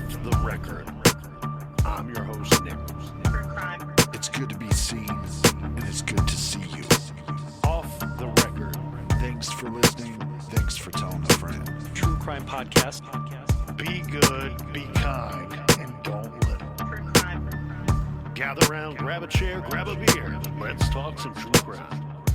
Off the Record. I'm your host, Nick. It's good to be seen, and it's good to see you. Off the Record. Thanks for listening. Thanks for telling a friend. True crime podcast. Be good, be kind, and don't little. Gather around, grab a chair, grab a beer. Let's talk some true crime.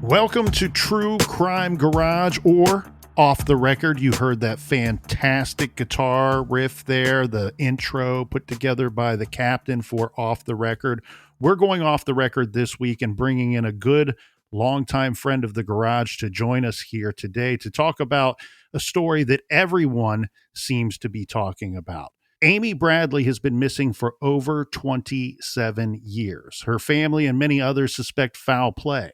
Welcome to True Crime Garage, or Off the Record. You heard that fantastic guitar riff there, the intro put together by the captain for Off the Record. We're going off the record this week and bringing in a good longtime friend of the garage to join us here today to talk about a story that everyone seems to be talking about. Amy Bradley has been missing for over 27 years. Her family and many others suspect foul play.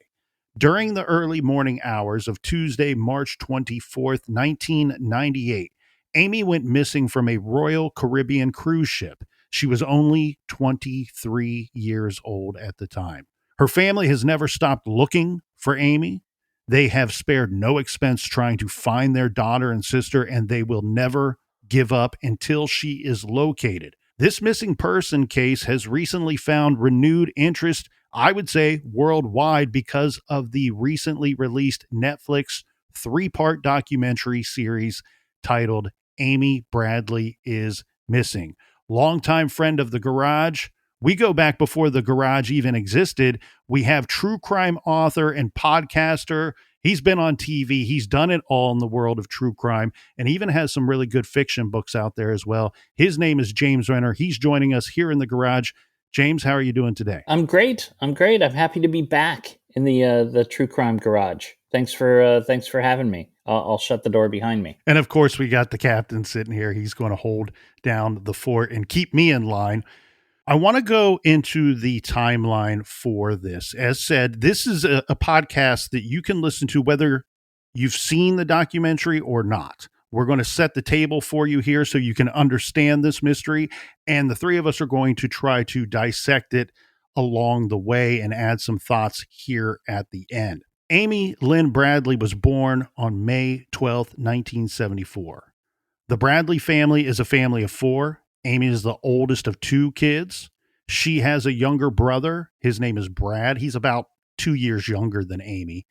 During the early morning hours of Tuesday, March 24th, 1998, Amy went missing from a Royal Caribbean cruise ship. She was only 23 years old at the time. Her family has never stopped looking for Amy. They have spared no expense trying to find their daughter and sister, and they will never give up until she is located. This missing person case has recently found renewed interest, I would say worldwide, because of the recently released Netflix 3-part documentary series titled Amy Bradley is Missing. Longtime friend of the garage. We go back before the garage even existed. We have true crime author and podcaster. He's been on TV. He's done it all in the world of true crime, and even has some really good fiction books out there as well. His name is James Renner. He's joining us here in the garage. James, how are you doing today? I'm great. I'm happy to be back in the True Crime Garage. Thanks for having me. I'll shut the door behind me. And of course, we got the captain sitting here. He's going to hold down the fort and keep me in line. I want to go into the timeline for this. As said, this is a podcast that you can listen to whether you've seen the documentary or not. We're going to set the table for you here so you can understand this mystery, and the three of us are going to try to dissect it along the way and add some thoughts here at the end. Amy Lynn Bradley was born on May 12th, 1974. The Bradley family is a family of four. Amy is the oldest of two kids. She has a younger brother. His name is Brad. He's about 2 years younger than Amy.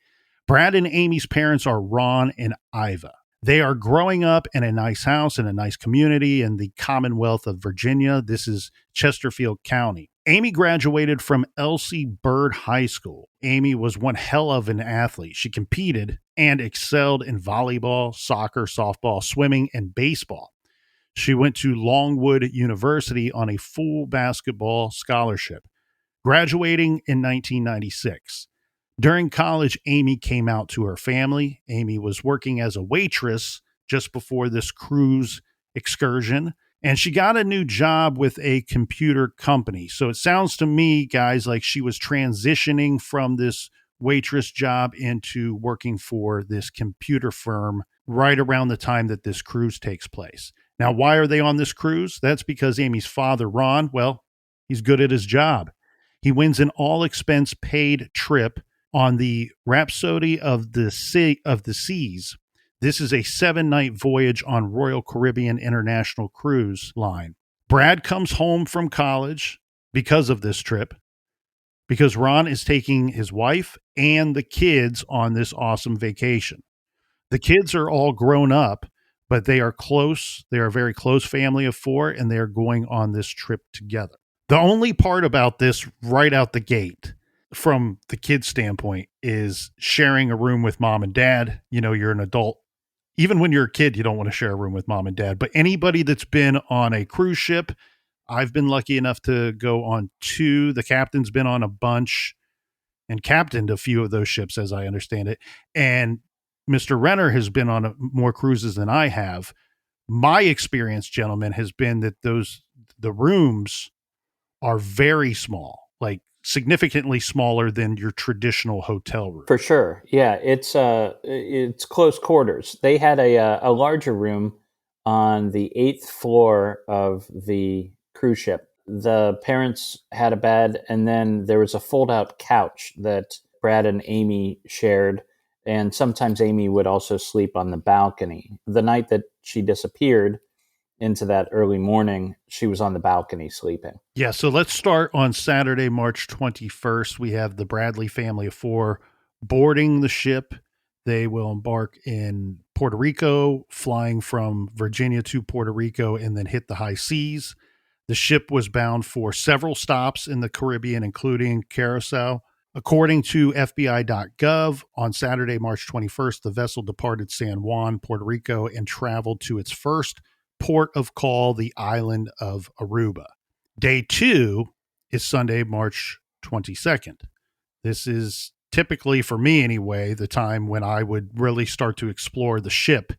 Brad and Amy's parents are Ron and Iva. They are growing up in a nice house in a nice community in the Commonwealth of Virginia. This is Chesterfield County. Amy graduated from Elsie Byrd High School. Amy was one hell of an athlete. She competed and excelled in volleyball, soccer, softball, swimming, and baseball. She went to Longwood University on a full basketball scholarship, graduating in 1996. During college, Amy came out to her family. Amy was working as a waitress just before this cruise excursion, and she got a new job with a computer company. So it sounds to me, guys, like she was transitioning from this waitress job into working for this computer firm right around the time that this cruise takes place. Now, why are they on this cruise? That's because Amy's father, Ron, well, he's good at his job. He wins an all-expense paid trip on the Rhapsody of the Seas. This is a 7-night voyage on Royal Caribbean International Cruise Line. Brad comes home from college because of this trip, because Ron is taking his wife and the kids on this awesome vacation. The kids are all grown up, but they are close. They are a very close family of four, and they are going on this trip together. The only part about this right out the gate from the kid's standpoint is sharing a room with mom and dad. You know, you're an adult. Even when you're a kid, you don't want to share a room with mom and dad. But anybody that's been on a cruise ship, I've been lucky enough to go on 2. The captain's been on a bunch and captained a few of those ships, as I understand it. And Mr. Renner has been on more cruises than I have. My experience, gentlemen, has been that the rooms are very small, like significantly smaller than your traditional hotel room. For sure. Yeah, it's close quarters. They had a larger room on the 8th floor of the cruise ship. The parents had a bed, and then there was a fold-out couch that Brad and Amy shared, and sometimes Amy would also sleep on the balcony. The night that she disappeared, into that early morning, she was on the balcony sleeping. Yeah, so let's start on Saturday, March 21st. We have the Bradley family of four boarding the ship. They will embark in Puerto Rico, flying from Virginia to Puerto Rico, and then hit the high seas. The ship was bound for several stops in the Caribbean, including Curacao. According to FBI.gov, on Saturday, March 21st, the vessel departed San Juan, Puerto Rico, and traveled to its first port of call, the island of Aruba. Day two is Sunday, March 22nd. This is typically, for me anyway, the time when I would really start to explore the ship.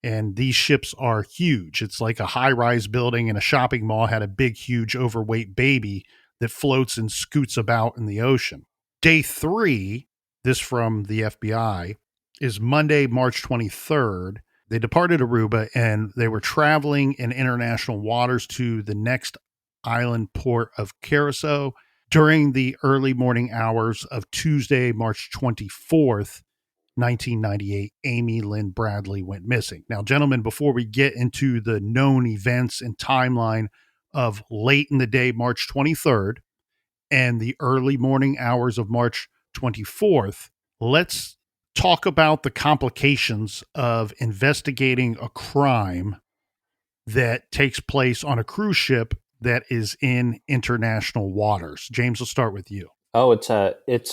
And these ships are huge. It's like a high rise building in a shopping mall had a big, huge, overweight baby that floats and scoots about in the ocean. Day three, this from the FBI, is Monday, March 23rd. They departed Aruba and they were traveling in international waters to the next island port of Curacao. During the early morning hours of Tuesday, March 24th, 1998, Amy Lynn Bradley went missing. Now, gentlemen, before we get into the known events and timeline of late in the day, March 23rd, and the early morning hours of March 24th, let's talk about the complications of investigating a crime that takes place on a cruise ship that is in international waters. James, we'll start with you. Oh, it's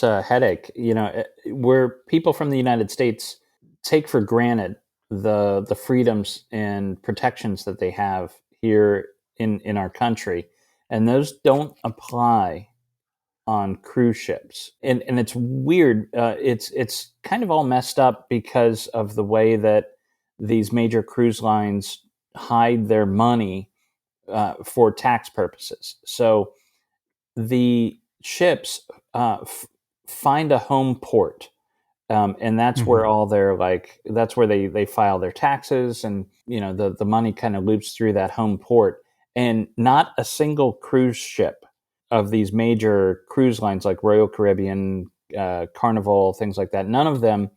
a headache. Where people from the United States take for granted the freedoms and protections that they have here in our country, and those don't apply on cruise ships. And it's weird. It's kind of all messed up because of the way that these major cruise lines hide their money for tax purposes. So the ships find a home port, and that's where all their that's where they file their taxes, and the money kind of loops through that home port. And not a single cruise ship of these major cruise lines like Royal Caribbean, Carnival, things like that, none of them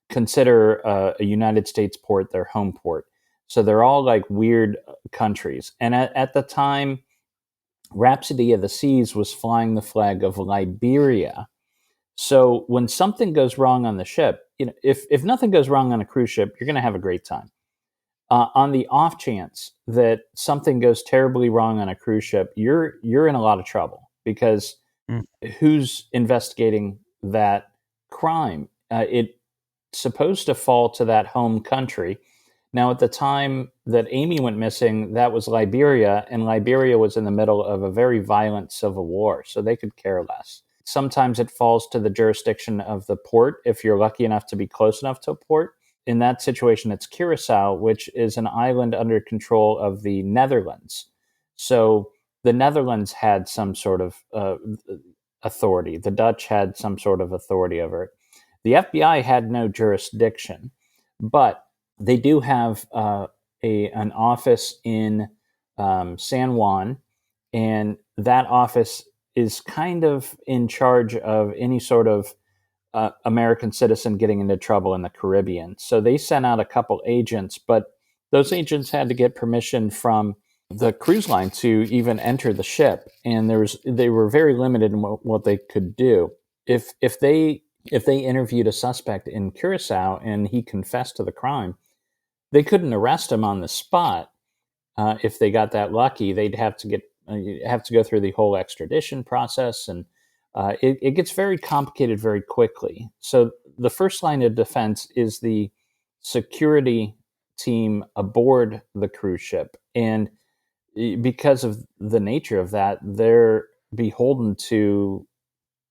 consider a United States port their home port. So they're all like weird countries. And at the time, Rhapsody of the Seas was flying the flag of Liberia. So when something goes wrong on the ship, if nothing goes wrong on a cruise ship, you're going to have a great time. On the off chance that something goes terribly wrong on a cruise ship, you're in a lot of trouble, because who's investigating that crime? It's supposed to fall to that home country. Now, at the time that Amy went missing, that was Liberia, and Liberia was in the middle of a very violent civil war, so they could care less. Sometimes it falls to the jurisdiction of the port if you're lucky enough to be close enough to a port. In that situation, it's Curacao, which is an island under control of the Netherlands. So the Netherlands had some sort of authority. The Dutch had some sort of authority over it. The FBI had no jurisdiction, but they do have an office in San Juan, and that office is kind of in charge of any sort of American citizen getting into trouble in the Caribbean. So they sent out a couple agents, but those agents had to get permission from the cruise line to even enter the ship, and they were very limited in what they could do. If they interviewed a suspect in Curacao and he confessed to the crime, they couldn't arrest him on the spot. If they got that lucky, they'd have to go through the whole extradition process, and it gets very complicated very quickly. So the first line of defense is the security team aboard the cruise ship, and because of the nature of that, they're beholden to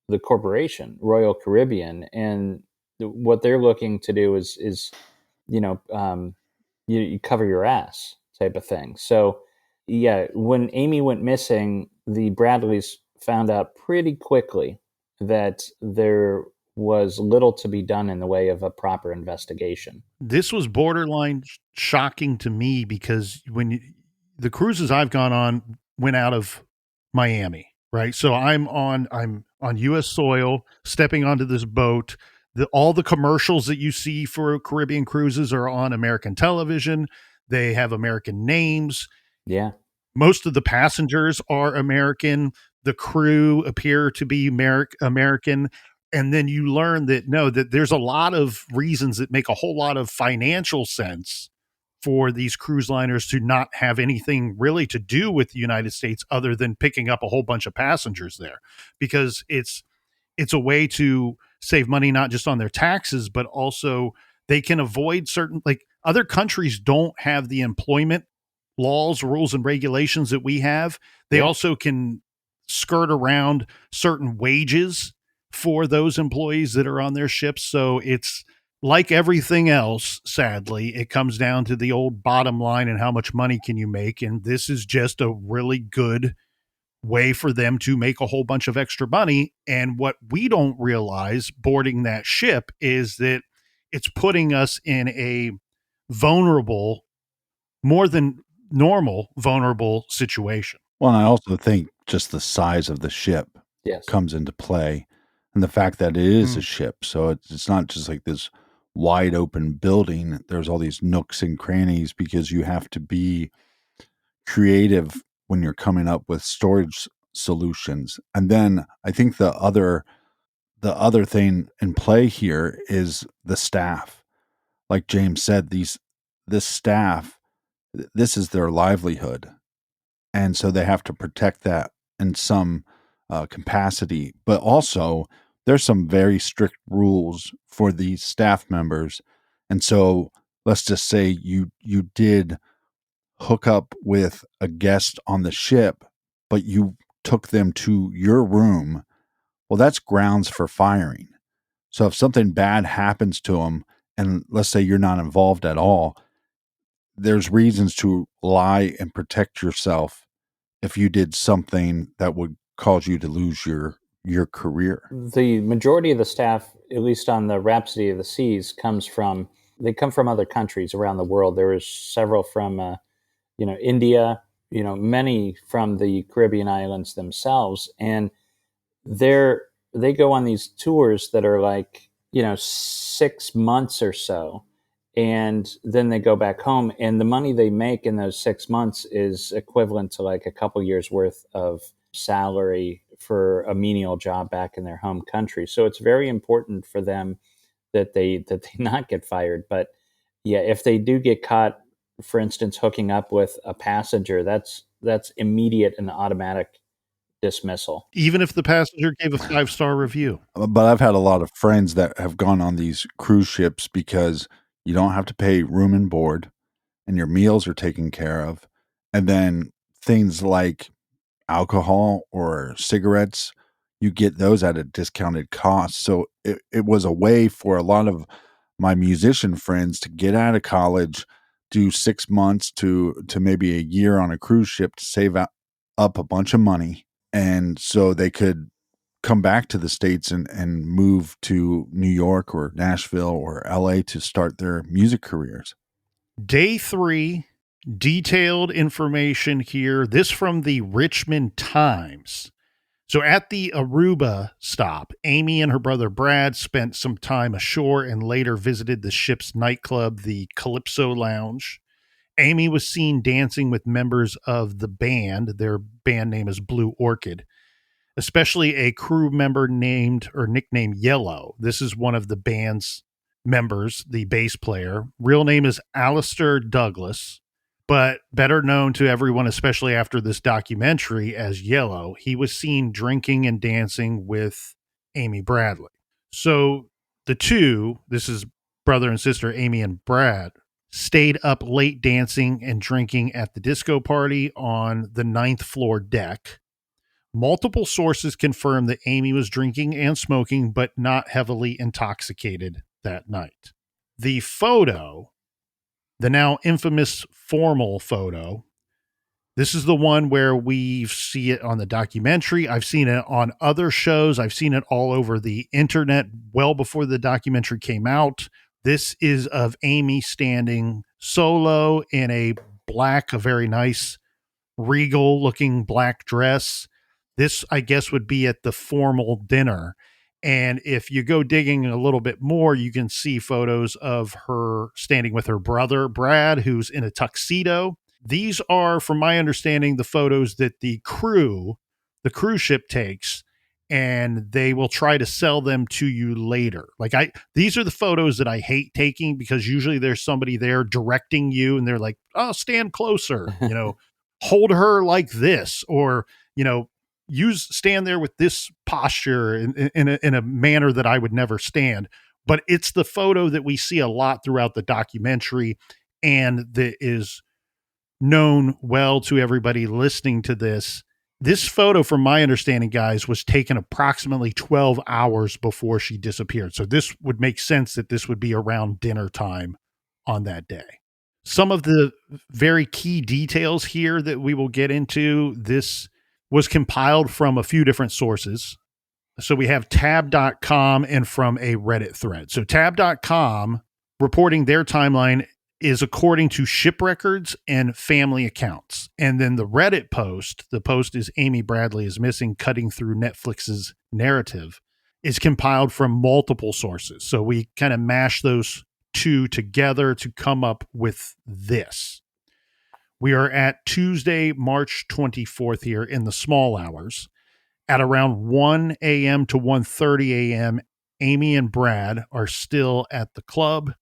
the corporation, Royal Caribbean, and what they're looking to do is you cover your ass type of thing. So yeah, when Amy went missing, the Bradleys found out pretty quickly that there was little to be done in the way of a proper investigation. This was borderline shocking to me because the cruises I've gone on went out of Miami, right? So I'm on U.S. soil, stepping onto this boat. All the commercials that you see for Caribbean cruises are on American television. They have American names. Yeah. Most of the passengers are American. The crew appear to be American. And then you learn that no, that there's a lot of reasons that make a whole lot of financial sense for these cruise liners to not have anything really to do with the United States other than picking up a whole bunch of passengers there, because it's a way to save money not just on their taxes, but also they can avoid certain, like, other countries don't have the employment laws, rules, and regulations that we have. They Yeah. also can skirt around certain wages for those employees that are on their ships. So it's like everything else, sadly, it comes down to the old bottom line and how much money can you make. And this is just a really good way for them to make a whole bunch of extra money. And what we don't realize boarding that ship is that it's putting us in a vulnerable, more than normal, vulnerable situation. Well, and I also think just the size of the ship Yes. comes into play, and the fact that it is a Mm. ship, so it's not just like this wide open building. There's all these nooks and crannies because you have to be creative when you're coming up with storage solutions. And then I think the other thing in play here is the staff. Like James said, this staff, this is their livelihood, and so they have to protect that in some capacity. But also, there's some very strict rules for these staff members, and so let's just say you did hook up with a guest on the ship, but you took them to your room. Well, that's grounds for firing. So if something bad happens to them, and let's say you're not involved at all, there's reasons to lie and protect yourself if you did something that would cause you to lose your career. The majority of the staff, at least on the Rhapsody of the Seas, they come from other countries around the world. There was several from India, many from the Caribbean islands themselves, and they go on these tours that are like 6 months or so, and then they go back home, and the money they make in those 6 months is equivalent to like a couple years worth of salary for a menial job back in their home country. So it's very important for them that they not get fired. But yeah, if they do get caught, for instance, hooking up with a passenger, that's immediate and automatic dismissal. Even if the passenger gave a 5-star review. But I've had a lot of friends that have gone on these cruise ships because you don't have to pay room and board, and your meals are taken care of. And then things like alcohol or cigarettes, you get those at a discounted cost. So it was a way for a lot of my musician friends to get out of college, do 6 months to maybe a year on a cruise ship to save up a bunch of money. And so they could come back to the States and move to New York or Nashville or LA to start their music careers. Day 3, detailed information here. This from the Richmond Times. So at the Aruba stop, Amy and her brother Brad spent some time ashore and later visited the ship's nightclub, the Calypso Lounge. Amy was seen dancing with members of the band. Their band name is Blue Orchid, especially a crew member named or nicknamed Yellow. This is one of the band's members, the bass player. Real name is Alistair Douglas, but better known to everyone, especially after this documentary, as Yellow. He was seen drinking and dancing with Amy Bradley. So the two, this is brother and sister Amy and Brad, stayed up late dancing and drinking at the disco party on the 9th floor deck. Multiple sources confirm that Amy was drinking and smoking, but not heavily intoxicated that night. The photo, the now infamous formal photo, this is the one where we see it on the documentary. I've seen it on other shows. I've seen it all over the internet well before the documentary came out. This is of Amy standing solo in a very nice, regal looking black dress. This, I guess, would be at the formal dinner. And if you go digging a little bit more, you can see photos of her standing with her brother, Brad, who's in a tuxedo. These are, from my understanding, the photos that the cruise ship takes, and they will try to sell them to you later. These are the photos that I hate taking, because usually there's somebody there directing you and they're like, oh, stand closer, hold her like this, or, stand there with this posture in a manner that I would never stand. But it's the photo that we see a lot throughout the documentary, and that is known well to everybody listening to this. This photo, from my understanding, guys, was taken approximately 12 hours before she disappeared. So this would make sense that this would be around dinner time on that day. Some of the very key details here that we will get into, this was compiled from a few different sources. So we have tab.com and from a Reddit thread. So tab.com reporting their timeline is according to ship records and family accounts. And then the post is Amy Bradley is missing, cutting through Netflix's narrative, is compiled from multiple sources. So we kind of mash those two together to come up with this. We are at Tuesday, March 24th here in the small hours. At around 1 a.m. to 1:30 a.m., Amy and Brad are still at the club.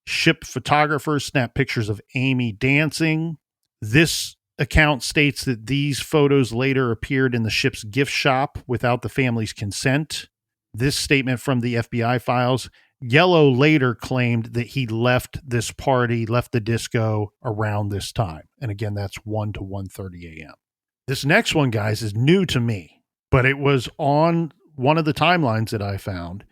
Ship photographers snap pictures of Amy dancing. This account states that these photos later appeared in the ship's gift shop without the family's consent. This statement from the FBI files. Yellow later claimed that he left the disco around this time. And again, that's 1 to 1:30 a.m. This next one, guys, is new to me, but it was on one of the timelines that I found.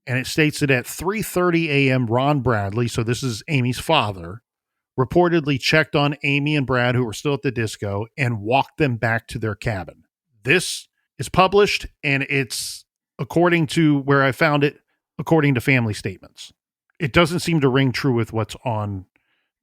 And it states that at 3:30 a.m., Ron Bradley, so this is Amy's father, reportedly checked on Amy and Brad, who were still at the disco, and walked them back to their cabin. This is published, and it's, according to where I found it, according to family statements. It doesn't seem to ring true with what's on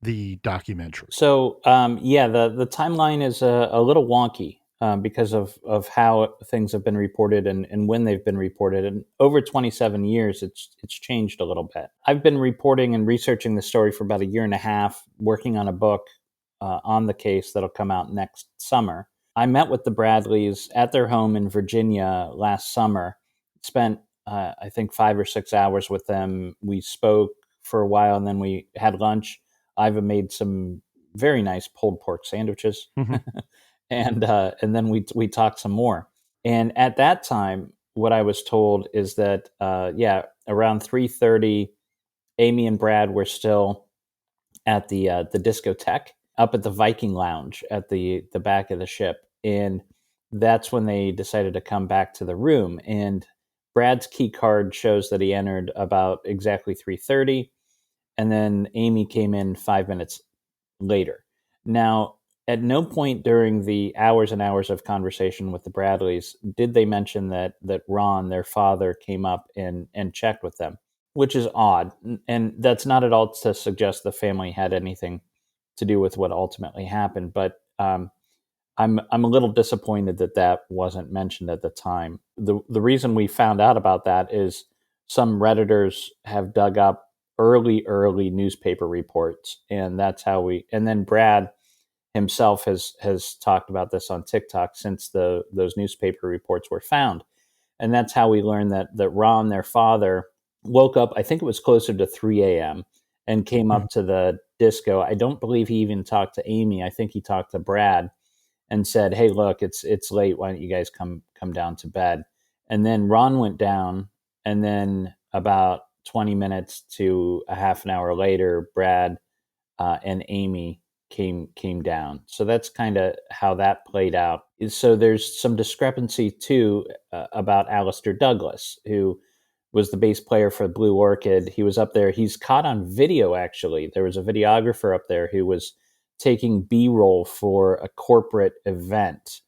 the documentary. So, the timeline is a little wonky because of how things have been reported and when they've been reported. And over 27 years, it's changed a little bit. I've been reporting and researching the story for about a year and a half, working on a book on the case that'll come out next summer. I met with the Bradleys at their home in Virginia last summer, spent, I think, 5 or 6 hours with them. We spoke for a while, and then we had lunch. I've made some very nice pulled pork sandwiches, and then we talked some more. And at that time, what I was told is that around 3:30, Amy and Brad were still at the discotheque up at the Viking Lounge at the back of the ship, and that's when they decided to come back to the room. And Brad's key card shows that he entered about exactly 3:30. And then Amy came in 5 minutes later. Now, at no point during the hours and hours of conversation with the Bradleys did they mention that Ron, their father, came up and checked with them, which is odd. And that's not at all to suggest the family had anything to do with what ultimately happened. But I'm a little disappointed that wasn't mentioned at the time. The reason we found out about that is some Redditors have dug up early newspaper reports, and that's how and then Brad himself has talked about this on TikTok since those newspaper reports were found. And that's how we learned that Ron, their father, woke up, I think it was closer to 3 a.m. and came up to the disco. I don't believe he even talked to Amy. I think he talked to Brad and said, "Hey, look, it's late. Why don't you guys come down to bed?" And then Ron went down, and then about 20 minutes to a half an hour later, Brad and Amy came down. So that's kind of how that played out. So there's some discrepancy too about Alistair Douglas, who was the bass player for Blue Orchid. He was up there. He's caught on video, actually. There was a videographer up there who was taking B-roll for a corporate event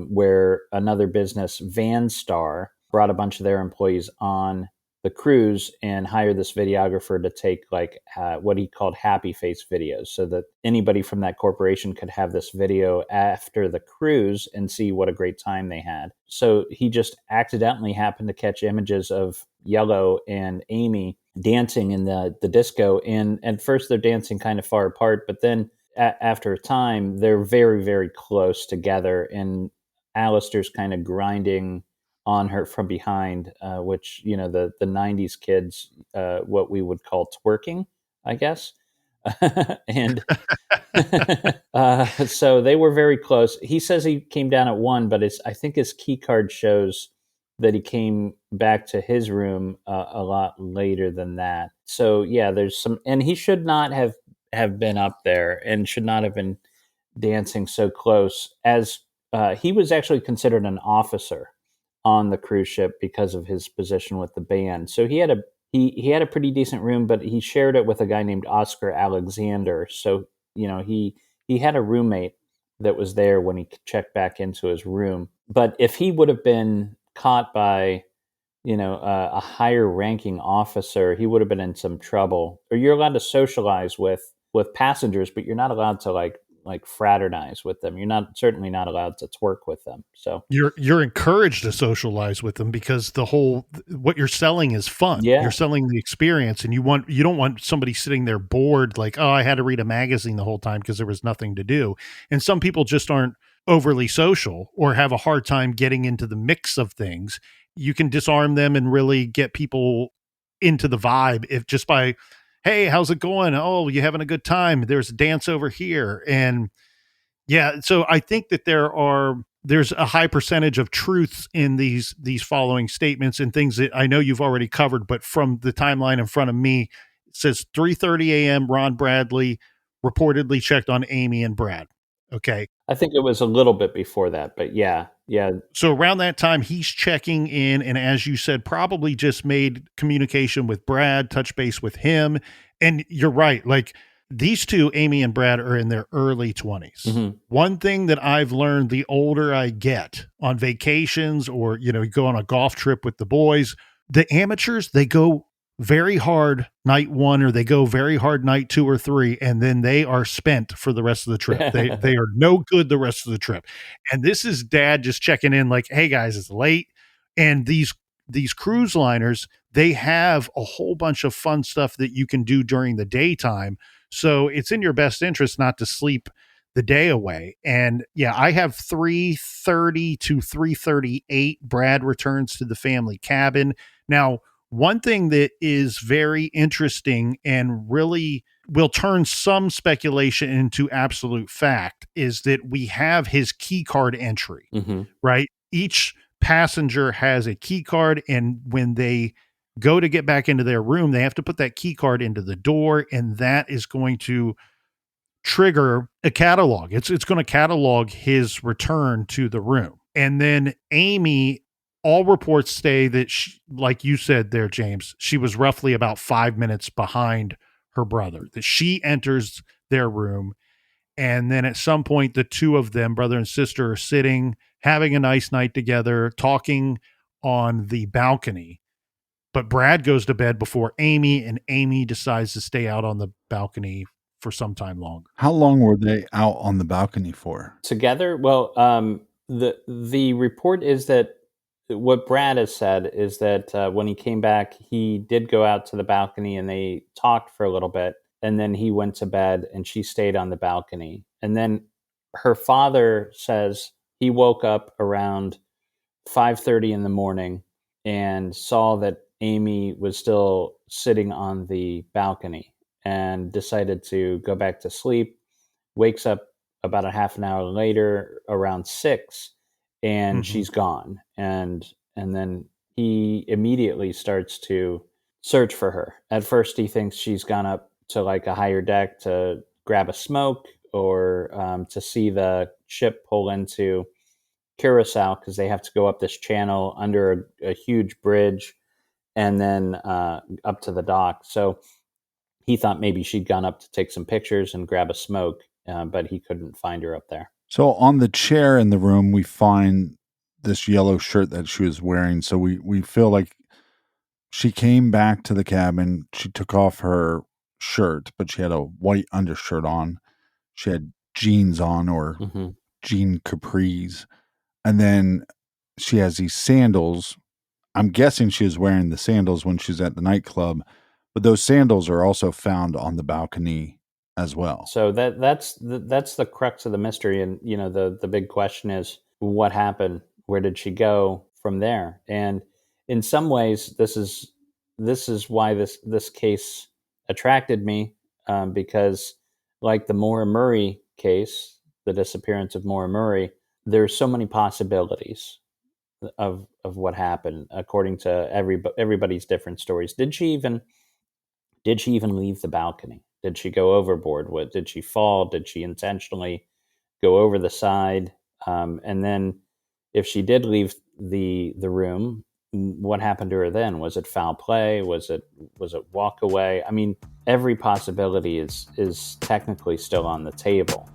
where another business, Vanstar, brought a bunch of their employees on the cruise and hire this videographer to take like what he called happy face videos, so that anybody from that corporation could have this video after the cruise and see what a great time they had. So he just accidentally happened to catch images of Yellow and Amy dancing in the disco. And at first they're dancing kind of far apart, but then after a time, they're very, very close together. And Alistair's kind of grinding on her from behind, which, you know, the 90s kids, what we would call twerking, I guess. And so they were very close. He says he came down at 1, but I think his key card shows that he came back to his room a lot later than that. So yeah, there's some, and he should not have been up there and should not have been dancing so close, as he was actually considered an officer on the cruise ship because of his position with the band. So he had a pretty decent room, but he shared it with a guy named Oscar Alexander. So, you know, he had a roommate that was there when he checked back into his room. But if he would have been caught by, you know, a higher ranking officer, he would have been in some trouble. Or you're allowed to socialize with passengers, but you're not allowed to like fraternize with them. You're certainly not allowed to twerk with them. So You're encouraged to socialize with them, because what you're selling is fun. yeah, You're selling the experience, and you don't want somebody sitting there bored, like, oh, I had to read a magazine the whole time because there was nothing to do. And some people just aren't overly social or have a hard time getting into the mix of things. You can disarm them and really get people into the vibe if just by, hey, how's it going? Oh, you having a good time? There's a dance over here. And yeah, so I think that there's a high percentage of truths in these following statements and things that I know you've already covered, but from the timeline in front of me, it says 3:30 a.m. Ron Bradley reportedly checked on Amy and Brad. Okay. I think it was a little bit before that, but yeah. So around that time, he's checking in, and as you said, probably just made communication with Brad, touch base with him. And you're right, like these two, Amy and Brad, are in their early 20s. Mhm. One thing that I've learned the older I get on vacations, or, you know, you go on a golf trip with the boys, the amateurs, they go very hard night 1, or they go very hard night 2 or 3, and then they are spent for the rest of the trip. They are no good the rest of the trip. And this is dad just checking in like, hey guys, it's late. And these cruise liners, they have a whole bunch of fun stuff that you can do during the daytime. So it's in your best interest not to sleep the day away. And yeah, I have 3:30 to 3:38. Brad returns to the family cabin. Now, one thing that is very interesting and really will turn some speculation into absolute fact is that we have his key card entry, Mhm. right? Each passenger has a key card, and when they go to get back into their room, they have to put that key card into the door, and that is going to trigger a catalog. It's going to catalog his return to the room. And then Amy, all reports say that she, like you said there, James, she was roughly about 5 minutes behind her brother, that she enters their room. And then at some point, the two of them, brother and sister, are sitting, having a nice night together, talking on the balcony. But Brad goes to bed before Amy, and Amy decides to stay out on the balcony for some time longer. How long were they out on the balcony for? Together, well, the report is that what Brad has said is that when he came back, he did go out to the balcony and they talked for a little bit, and then he went to bed and she stayed on the balcony. And then her father says he woke up around 5:30 in the morning and saw that Amy was still sitting on the balcony and decided to go back to sleep. Wakes up about a half an hour later around 6, and Mhm. she's gone. And then he immediately starts to search for her. At first he thinks she's gone up to like a higher deck to grab a smoke, or to see the ship pull into Curacao, because they have to go up this channel under a huge bridge and then up to the dock. So he thought maybe she'd gone up to take some pictures and grab a smoke, but he couldn't find her up there. So on the chair in the room, we find this yellow shirt that she was wearing. So we feel like She came back to the cabin. She took off her shirt, but she had a white undershirt on. She had jeans on, or jean capris. And then she has these sandals. I'm guessing she was wearing the sandals when she's at the nightclub, but those sandals are also found on the balcony as well. So that's the crux of the mystery, and the big question is what happened? Where did she go from there? And in some ways, this is why this case attracted me, because like the Maura Murray case, the disappearance of Maura Murray, there's so many possibilities of what happened according to everybody's different stories. Did she even leave the balcony? Did she go overboard? Did she fall? Did she intentionally go over the side? And then, if she did leave the room, what happened to her then? Was it foul play? Was it walk away? I mean, every possibility is technically still on the table.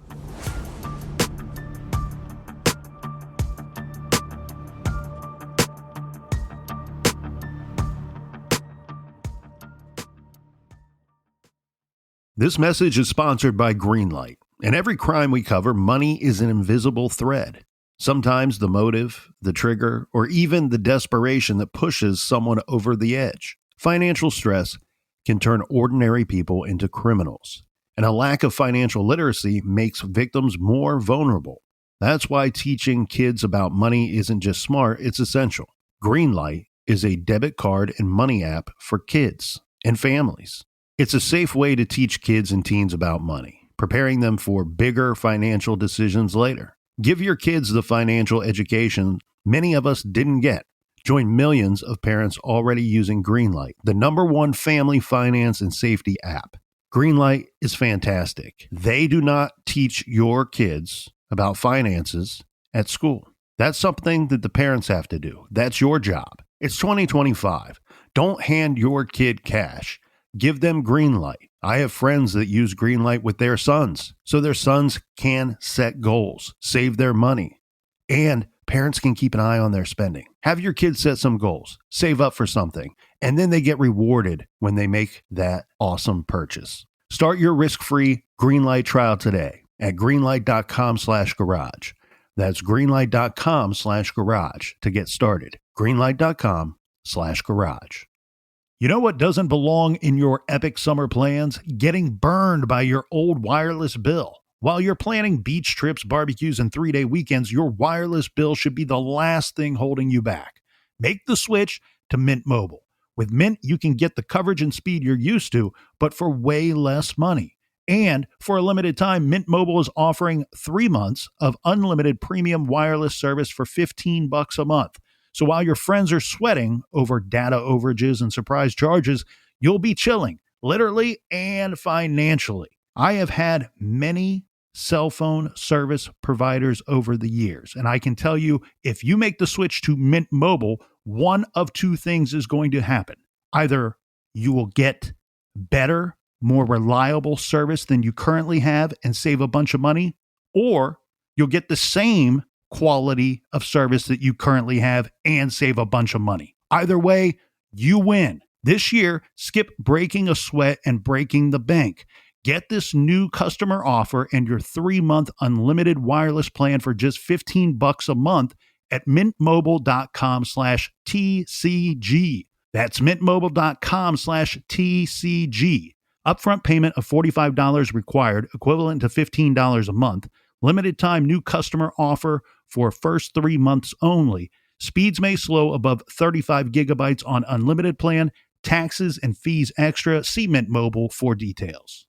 This message is sponsored by Greenlight. In every crime we cover, money is an invisible thread. Sometimes the motive, the trigger, or even the desperation that pushes someone over the edge. Financial stress can turn ordinary people into criminals, and a lack of financial literacy makes victims more vulnerable. That's why teaching kids about money isn't just smart, it's essential. Greenlight is a debit card and money app for kids and families. It's a safe way to teach kids and teens about money, preparing them for bigger financial decisions later. Give your kids the financial education many of us didn't get. Join millions of parents already using Greenlight, the #1 family finance and safety app. Greenlight is fantastic. They do not teach your kids about finances at school. That's something that the parents have to do. That's your job. It's 2025. Don't hand your kid cash. Give them Greenlight. I have friends that use Greenlight with their sons, so their sons can set goals, save their money, and parents can keep an eye on their spending. Have your kids set some goals, save up for something, and then they get rewarded when they make that awesome purchase. Start your risk-free Greenlight trial today at greenlight.com/garage. That's greenlight.com/garage to get started. greenlight.com/garage. You know what doesn't belong in your epic summer plans? Getting burned by your old wireless bill. While you're planning beach trips, barbecues, and 3-day weekends, your wireless bill should be the last thing holding you back. Make the switch to Mint Mobile. With Mint, you can get the coverage and speed you're used to, but for way less money. And for a limited time, Mint Mobile is offering 3 months of unlimited premium wireless service for $15 a month. So while your friends are sweating over data overages and surprise charges, you'll be chilling, literally and financially. I have had many cell phone service providers over the years, and I can tell you, if you make the switch to Mint Mobile, one of two things is going to happen. Either you will get better, more reliable service than you currently have and save a bunch of money, or you'll get the same quality of service that you currently have and save a bunch of money. Either way, you win. This year, skip breaking a sweat and breaking the bank. Get this new customer offer and your 3-month unlimited wireless plan for just $15 a month at mintmobile.com/TCG. That's mintmobile.com/TCG. Upfront payment of $45 required, equivalent to $15 a month. Limited time new customer offer for first 3 months only. Speeds may slow above 35 gigabytes on unlimited plan. Taxes and fees extra. See Mint Mobile for details.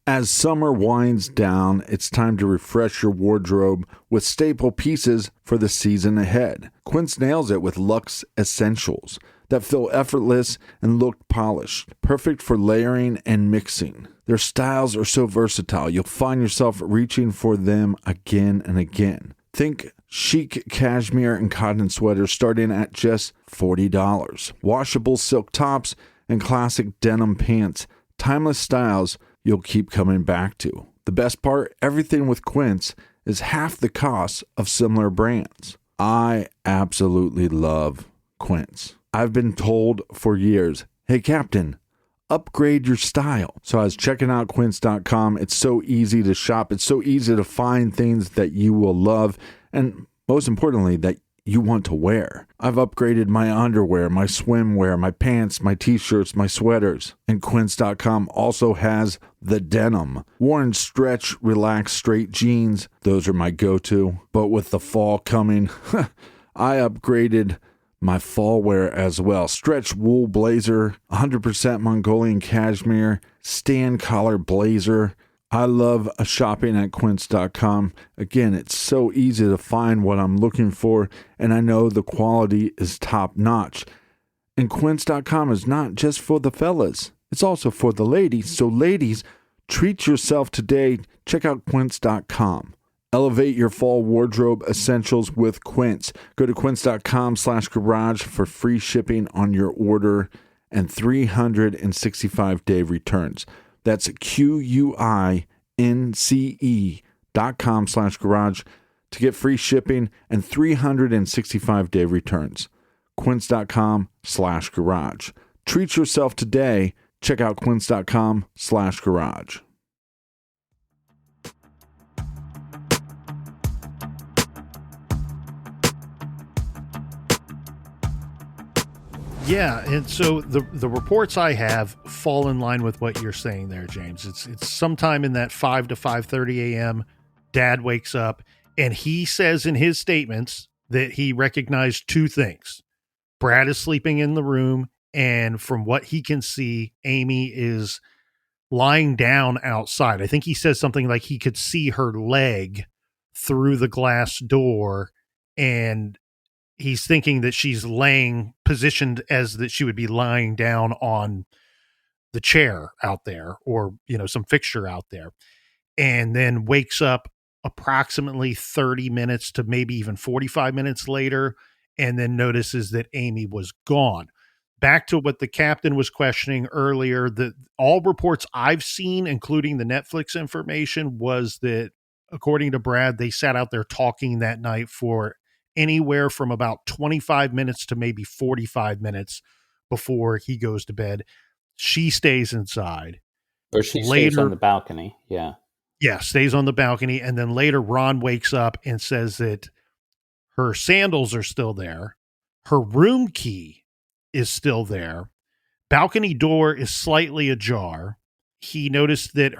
As summer winds down, it's time to refresh your wardrobe with staple pieces for the season ahead. Quince nails it with luxe essentials that feel effortless and look polished, perfect for layering and mixing. Their styles are so versatile, you'll find yourself reaching for them again and again. Think chic cashmere and cotton sweaters starting at just $40. Washable silk tops and classic denim pants. Timeless styles you'll keep coming back to. The best part, everything with Quince is half the cost of similar brands. I absolutely love Quince. I've been told for years, hey, Captain, upgrade your style. So I was checking out quince.com. It's so easy to shop. It's so easy to find things that you will love. And most importantly, that you want to wear. I've upgraded my underwear, my swimwear, my pants, my t-shirts, my sweaters. And quince.com also has the denim. Worn stretch, relaxed, straight jeans. Those are my go-to. But with the fall coming, I upgraded my fall wear as well. Stretch wool blazer, 100% Mongolian cashmere, stand collar blazer. I love shopping at quince.com. Again, it's so easy to find what I'm looking for, and I know the quality is top notch. And quince.com is not just for the fellas. It's also for the ladies. So ladies, treat yourself today. Check out quince.com. Elevate your fall wardrobe essentials with Quince. Go to quince.com/garage for free shipping on your order and 365-day returns. That's QUINCE.com/garage to get free shipping and 365-day returns. Quince.com/garage. Treat yourself today. Check out quince.com/garage. Yeah, and so the reports I have fall in line with what you're saying there, James. It's sometime in that 5 to 5:30 a.m. Dad wakes up and he says in his statements that he recognized two things. Brad is sleeping in the room, and from what he can see, Amy is lying down outside. I think he says something like he could see her leg through the glass door, and he's thinking that she's laying positioned as that she would be lying down on the chair out there, or, some fixture out there, and then wakes up approximately 30 minutes to maybe even 45 minutes later, and then notices that Amy was gone. Back to what the captain was questioning earlier, that all reports I've seen, including the Netflix information, was that according to Brad, they sat out there talking that night for anywhere from about 25 minutes to maybe 45 minutes before he goes to bed. She stays inside. Or she stays on the balcony. Yeah. Yeah, stays on the balcony. And then later, Ron wakes up and says that her sandals are still there. Her room key is still there. Balcony door is slightly ajar. He noticed that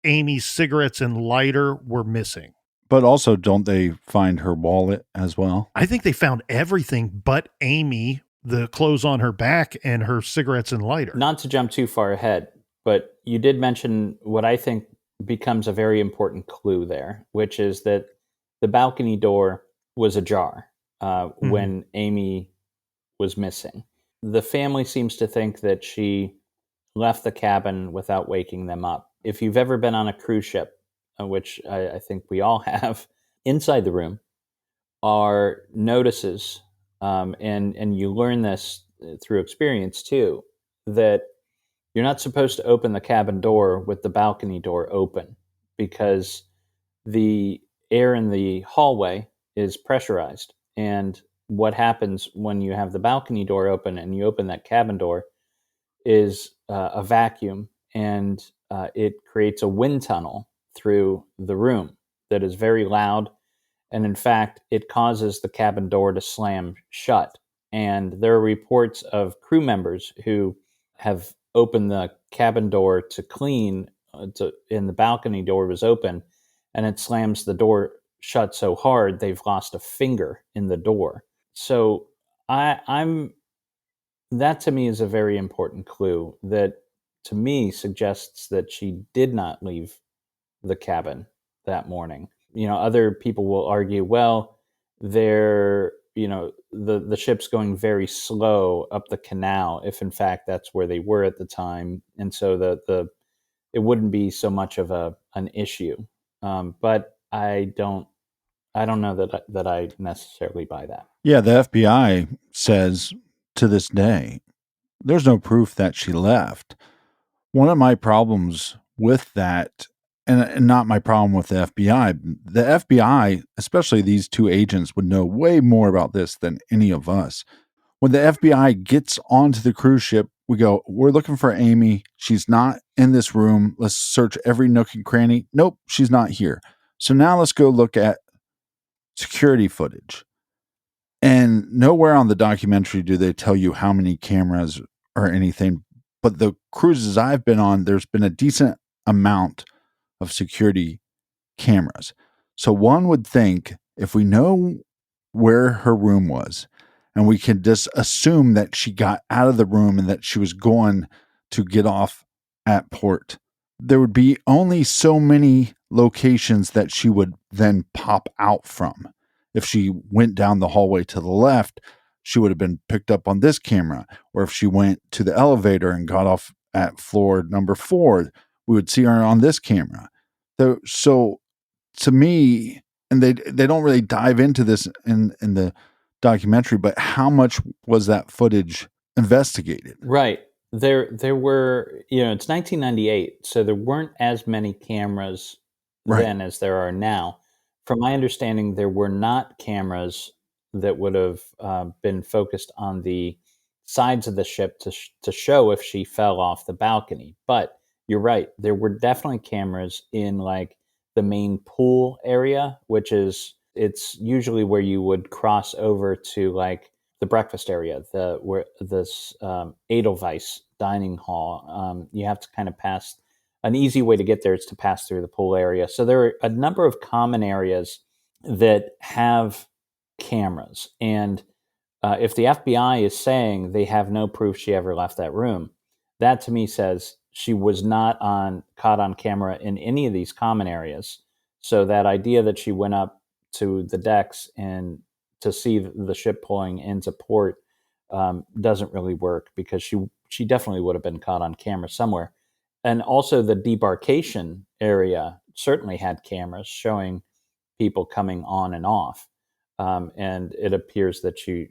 Amy's cigarettes and lighter were missing. But also, don't they find her wallet as well? I think they found everything but Amy, the clothes on her back, and her cigarettes and lighter. Not to jump too far ahead, but you did mention what I think becomes a very important clue there, which is that the balcony door was ajar when Amy was missing. The family seems to think that she left the cabin without waking them up. If you've ever been on a cruise ship, which I think we all have, inside the room are notices, and you learn this through experience too, that you're not supposed to open the cabin door with the balcony door open, because the air in the hallway is pressurized. And what happens when you have the balcony door open and you open that cabin door is a vacuum, and it creates a wind tunnel through the room that is very loud. And in fact, it causes the cabin door to slam shut. And there are reports of crew members who have opened the cabin door to clean, and the balcony door was open, and it slams the door shut so hard they've lost a finger in the door. So I'm that to me is a very important clue that to me suggests that she did not leave the cabin that morning. Other people will argue, well, the ship's going very slow up the canal, if in fact that's where they were at the time, and so it wouldn't be so much of an issue. But I don't know that I necessarily buy that. Yeah, the FBI says to this day, there's no proof that she left. One of my problems with that, and not my problem with the FBI, especially these two agents, would know way more about this than any of us. When the FBI gets onto the cruise ship, we go, we're looking for Amy. She's not in this room. Let's search every nook and cranny. Nope, she's not here. So now let's go look at security footage. And nowhere on the documentary do they tell you how many cameras or anything. But the cruises I've been on, there's been a decent amount of security cameras. So one would think if we know where her room was, and we can just assume that she got out of the room and that she was going to get off at port, there would be only so many locations that she would then pop out from. If she went down the hallway to the left, she would have been picked up on this camera. Or if she went to the elevator and got off at floor number 4, we would see her on this camera. So to me, and they don't really dive into this in the documentary, but how much was that footage investigated? Right. There were, it's 1998, so there weren't as many cameras Right. then as there are now. From my understanding, there were not cameras that would have been focused on the sides of the ship to show if she fell off the balcony. But you're right, there were definitely cameras in like the main pool area, which is it's usually where you would cross over to like the breakfast area, where this Edelweiss dining hall. You have to kind of pass. An easy way to get there is to pass through the pool area. So there are a number of common areas that have cameras, and if the FBI is saying they have no proof she ever left that room, that to me says she was not caught on camera in any of these common areas. So that idea that she went up to the decks and to see the ship pulling into port doesn't really work, because she definitely would have been caught on camera somewhere. And also the debarkation area certainly had cameras showing people coming on and off. And it appears that she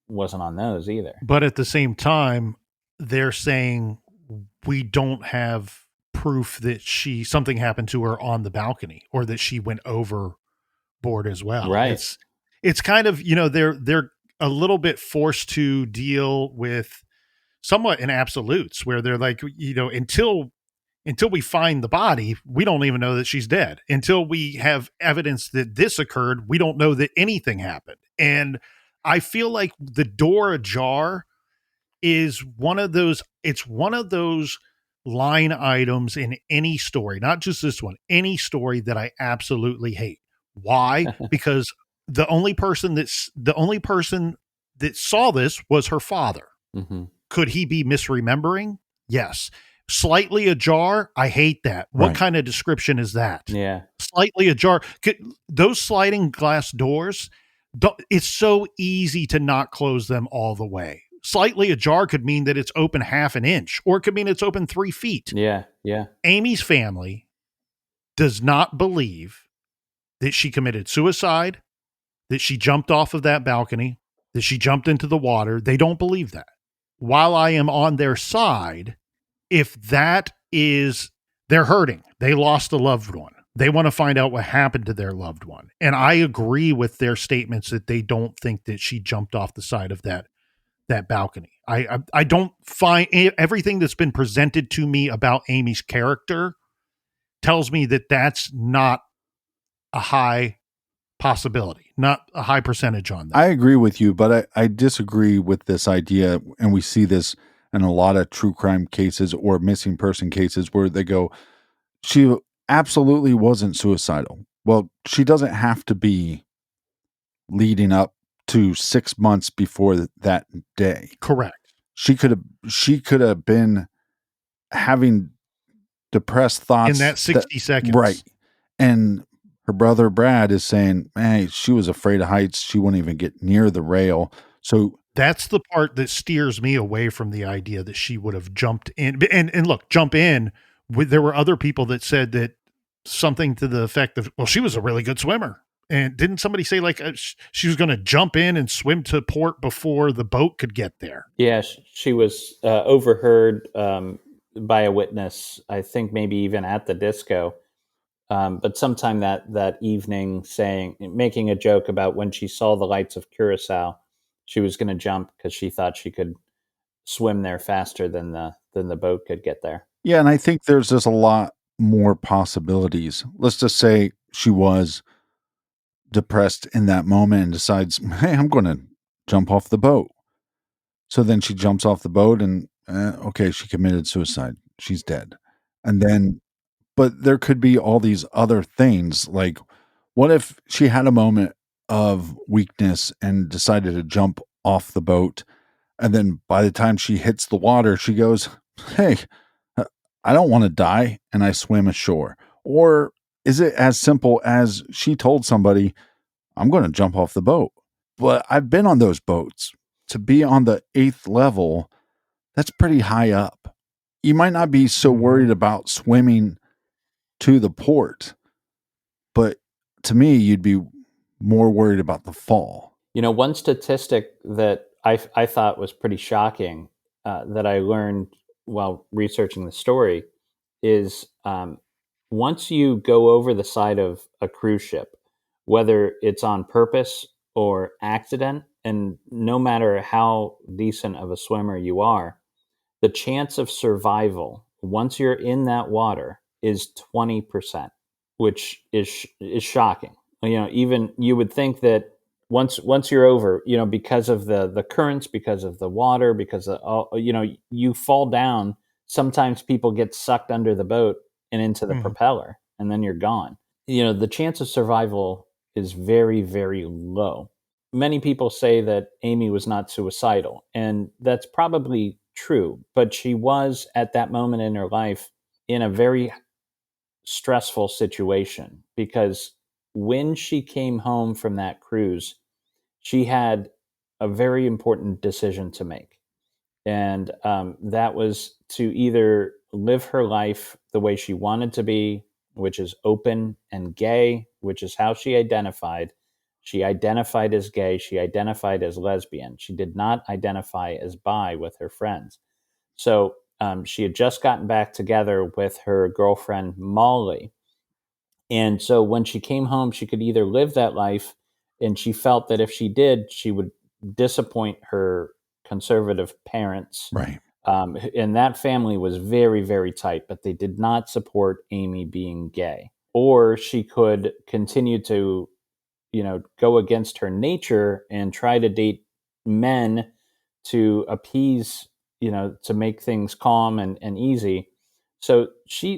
wasn't on those either. But at the same time, they're saying we don't have proof that something happened to her on the balcony, or that she went overboard as well. Right. It's kind of, they're a little bit forced to deal with somewhat in absolutes, where they're like, until we find the body, we don't even know that she's dead. Until we have evidence that this occurred, we don't know that anything happened. And I feel like the door ajar is one of those line items in any story, not just this one, any story that I absolutely hate. Why? Because the only person that saw this was her father. Mm-hmm. Could he be misremembering? Yes. Slightly ajar, I hate that. What Right. kind of description is that? Yeah. Slightly ajar. Those sliding glass doors, it's so easy to not close them all the way. Slightly ajar could mean that it's open half an inch, or it could mean it's open 3 feet. Yeah. Yeah. Amy's family does not believe that she committed suicide, that she jumped off of that balcony, that she jumped into the water. They don't believe that. While I am on their side, if that is, they're hurting. They lost a loved one. They want to find out what happened to their loved one. And I agree with their statements that they don't think that she jumped off the side of that balcony. I don't find everything that's been presented to me about Amy's character tells me that that's not a high possibility, not a high percentage on that. I agree with you, but I disagree with this idea. And we see this in a lot of true crime cases or missing person cases where they go, she absolutely wasn't suicidal. Well, she doesn't have to be leading up to 6 months before that day. Correct. She could have been having depressed thoughts In that 60 seconds. Right. And her brother Brad is saying, hey, she was afraid of heights. She wouldn't even get near the rail. So that's the part that steers me away from the idea that she would have jumped in. And look, jump in. There were other people that said that something to the effect of, well, she was a really good swimmer. And didn't somebody say like she was going to jump in and swim to port before the boat could get there? Yeah, she was overheard by a witness, I think maybe even at the disco. But sometime that evening making a joke about when she saw the lights of Curacao, She was going to jump because she thought she could swim there faster than the boat could get there. Yeah, and I think there's just a lot more possibilities. Let's just say she was depressed in that moment and decides, "Hey, I'm going to jump off the boat." So then she jumps off the boat and okay, she committed suicide. She's dead. And then but there could be all these other things, like, what if she had a moment of weakness and decided to jump off the boat, and then by the time she hits the water, she goes, "Hey, uh, I don't wanna die," and I swim ashore? Or is it as simple as she told somebody, "I'm gonna jump off the boat"? But I've been on those boats. To be on the 8th level, that's pretty high up. You might not be so worried about swimming to the port, but to me, you'd be more worried about the fall. One statistic that I thought was pretty shocking, that I learned while researching the story is, once you go over the side of a cruise ship, whether it's on purpose or accident, and no matter how decent of a swimmer you are, the chance of survival once you're in that water is 20%, which is shocking. Even you would think that once you're over, because of the currents, because of the water, because of you fall down. Sometimes people get sucked under the boat and into the propeller, and then you're gone. The chance of survival is very, very low. Many people say that Amy was not suicidal, and that's probably true, but she was at that moment in her life in a very stressful situation, because when she came home from that cruise, she had a very important decision to make. And that was to either live her life the way she wanted to be, which is open and gay, which is how she identified. She identified as gay. She identified as lesbian. She did not identify as bi with her friends. So she had just gotten back together with her girlfriend, Molly. And so when she came home, she could either live that life, and she felt that if she did, she would disappoint her conservative parents. Right. And that family was very, very tight, but they did not support Amy being gay. Or she could continue to, go against her nature and try to date men to appease, to make things calm and easy. So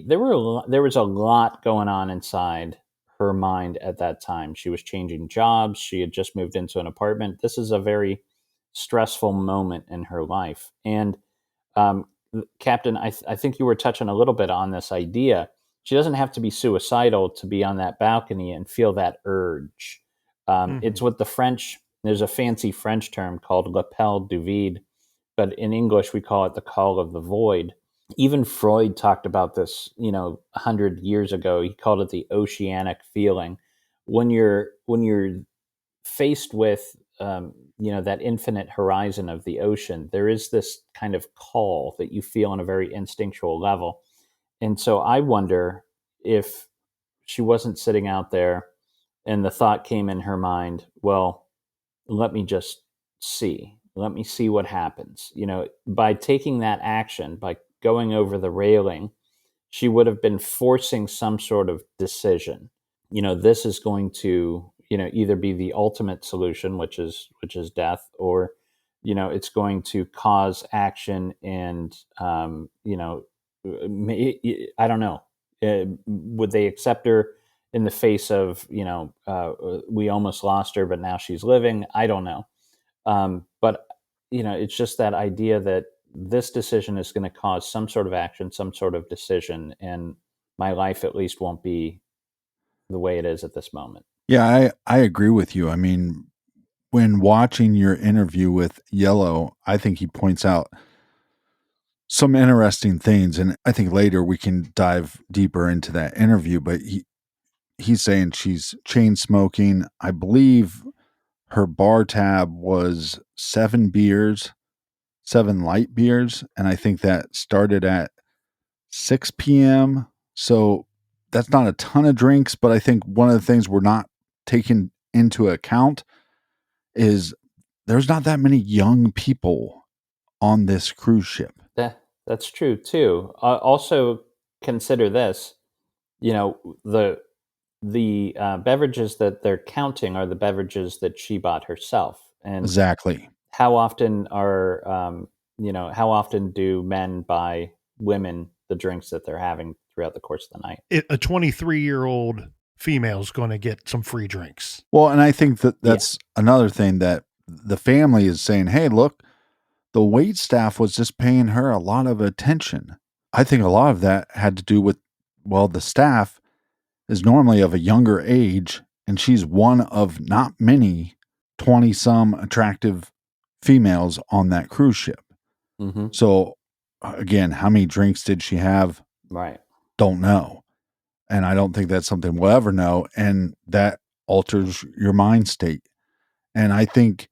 there was a lot going on inside her mind at that time. She was changing jobs. She had just moved into an apartment. This is a very stressful moment in her life. And um, Captain, I think you were touching a little bit on this idea. She doesn't have to be suicidal to be on that balcony and feel that urge. It's what the French, there's a fancy French term called l'appel du vide, but in English we call it the call of the void. Even Freud talked about this, 100 years ago. He called it the oceanic feeling. When you're faced with, that infinite horizon of the ocean, there is this kind of call that you feel on a very instinctual level. And so I wonder if she wasn't sitting out there and the thought came in her mind, well, let me just let me see what happens. By taking that action, by going over the railing, she would have been forcing some sort of decision. This is going to, either be the ultimate solution, which is death, or it's going to cause action. And I don't know, would they accept her in the face of, we almost lost her but now she's living? I don't know. But it's just that idea that this decision is going to cause some sort of action, some sort of decision, and my life at least won't be the way it is at this moment. Yeah, I agree with you. I mean, when watching your interview with Yellow, I think he points out some interesting things, and I think later we can dive deeper into that interview, but he's saying she's chain smoking. I believe her bar tab was 7 beers, 7 light beers, and I think that started at 6 p.m. So that's not a ton of drinks, but I think one of the things we're not taking into account is there's not that many young people on this cruise ship. That's true too. Also, consider this: you know, the beverages that they're counting are the beverages that she bought herself, and Exactly. how often are how often do men buy women the drinks that they're having throughout the course of the night? A 23-year-old female is going to get some free drinks. Well, and I think that Yeah. that's another thing that the family is saying, hey, look, the wait staff was just paying her a lot of attention. I think a lot of that had to do with, well, the staff is normally of a younger age, and she's one of not many 20 some attractive females on that cruise ship. Mm-hmm. So, again, how many drinks did she have? Right. Don't know. And I don't think that's something we'll ever know. And that alters your mind state. And I think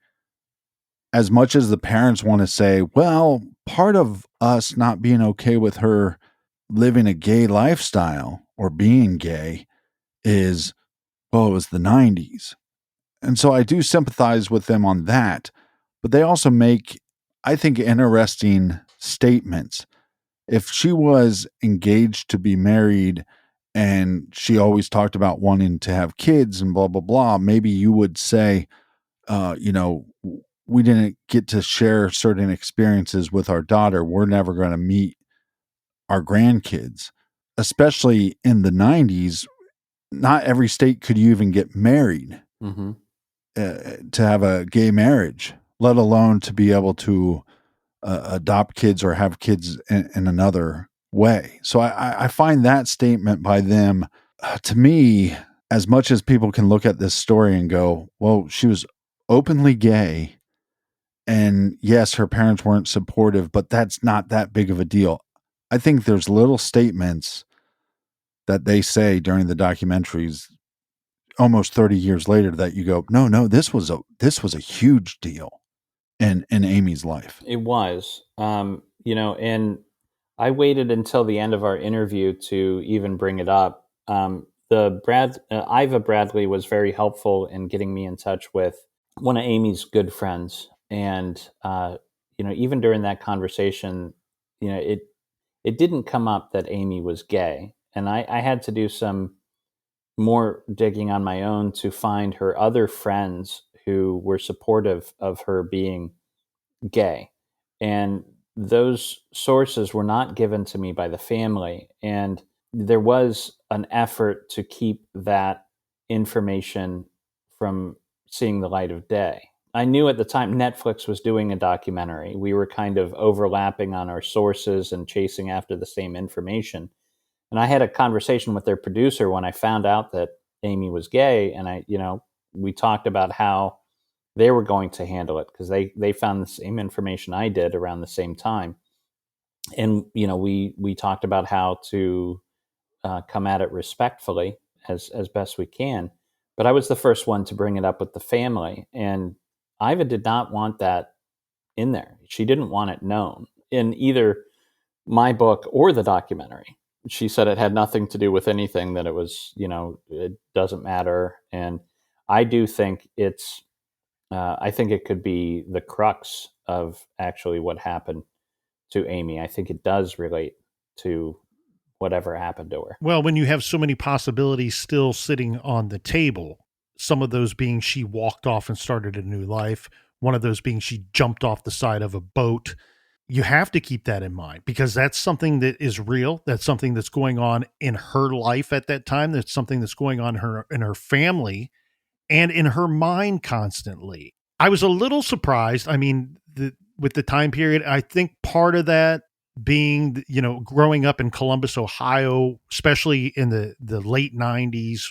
as much as the parents want to say, well, part of us not being okay with her living a gay lifestyle or being gay is, well, it was the 90s. And so I do sympathize with them on that. But they also make, I think, interesting statements. If she was engaged to be married and she always talked about wanting to have kids and blah, blah, blah, maybe you would say, we didn't get to share certain experiences with our daughter. We're never going to meet our grandkids, especially in the 90s. Not every state could you even get married Mm-hmm. to have a gay marriage, let alone to be able to adopt kids or have kids in another way. So I find that statement by them, to me, as much as people can look at this story and go, well, she was openly gay. And yes, her parents weren't supportive, but that's not that big of a deal. I think there's little statements that they say during the documentaries almost 30 years later that you go, no, this was a huge deal in Amy's life. It was, and I waited until the end of our interview to even bring it up. Iva Bradley was very helpful in getting me in touch with one of Amy's good friends, and even during that conversation, it didn't come up that Amy was gay, and I had to do some more digging on my own to find her other friends who were supportive of her being gay. And those sources were not given to me by the family. And there was an effort to keep that information from seeing the light of day. I knew at the time Netflix was doing a documentary. We were kind of overlapping on our sources and chasing after the same information. And I had a conversation with their producer when I found out that Amy was gay. And we talked about how they were going to handle it because they found the same information I did around the same time. And, we talked about how to come at it respectfully as best we can. But I was the first one to bring it up with the family. And Iva did not want that in there. She didn't want it known in either my book or the documentary. She said it had nothing to do with anything, that it was, it doesn't matter. And I do think I think it could be the crux of actually what happened to Amy. I think it does relate to whatever happened to her. Well, when you have so many possibilities still sitting on the table, some of those being she walked off and started a new life, one of those being she jumped off the side of a boat, you have to keep that in mind because that's something that is real. That's something that's going on in her life at that time. That's something that's going on in her family and in her mind constantly. I was a little surprised. I mean, with the time period, I think part of that being, growing up in Columbus, Ohio, especially in the late 90s,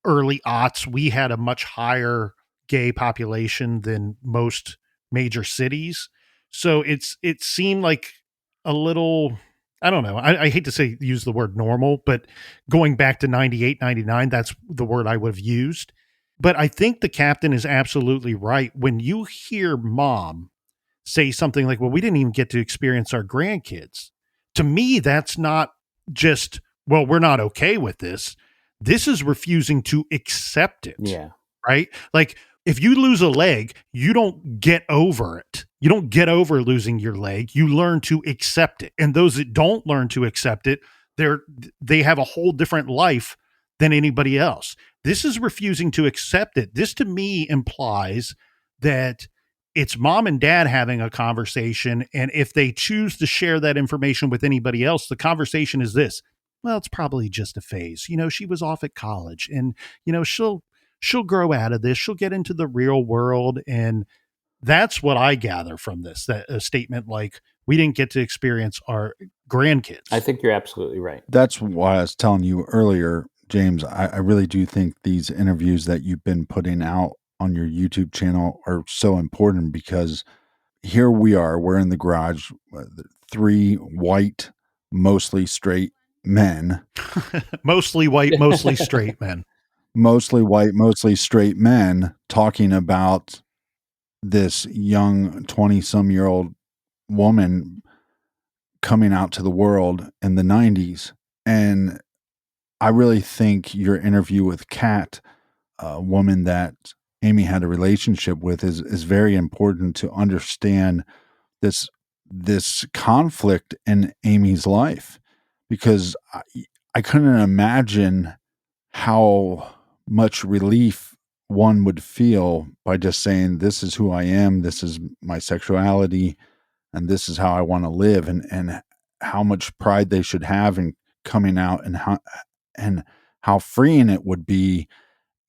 early aughts, we had a much higher gay population than most major cities. So it seemed like a little, I don't know. I hate to use the word normal, but going back to 98, 99, that's the word I would have used. But I think the captain is absolutely right. When you hear mom say something like, well, we didn't even get to experience our grandkids. To me, that's not just, well, we're not okay with this. This is refusing to accept it. Yeah. Right? Like If you lose a leg, you don't get over it. You don't get over losing your leg. You learn to accept it. And those that don't learn to accept it, they have a whole different life than anybody else. This is refusing to accept it. This to me implies that it's mom and dad having a conversation. And if they choose to share that information with anybody else, the conversation is this: well, it's probably just a phase. She was off at college, and, she'll grow out of this. She'll get into the real world. And that's what I gather from this, that a statement like, we didn't get to experience our grandkids. I think you're absolutely right. That's why I was telling you earlier, James, I really do think these interviews that you've been putting out on your YouTube channel are so important, because here we are, we're in the garage, 3 white, mostly straight men. Mostly white, mostly straight men. Mostly white, mostly straight men talking about this young 20-some-year-old woman coming out to the world in the 90s. And I really think your interview with Kat, a woman that Amy had a relationship with, is very important to understand this conflict in Amy's life, because I couldn't imagine how much relief one would feel by just saying, this is who I am, this is my sexuality, and this is how I want to live, and how much pride they should have in coming out, and how freeing it would be,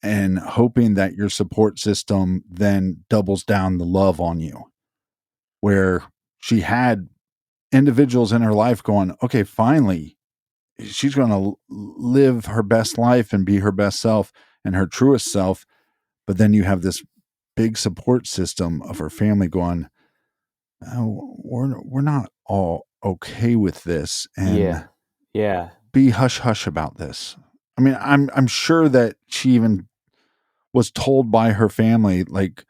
and hoping that your support system then doubles down the love on you, where she had individuals in her life going, okay, finally, she's going to live her best life and be her best self and her truest self. But then you have this big support system of her family going, oh, we're not all okay with this, and yeah, be hush hush about this. I mean, I'm sure that she even was told by her family, like,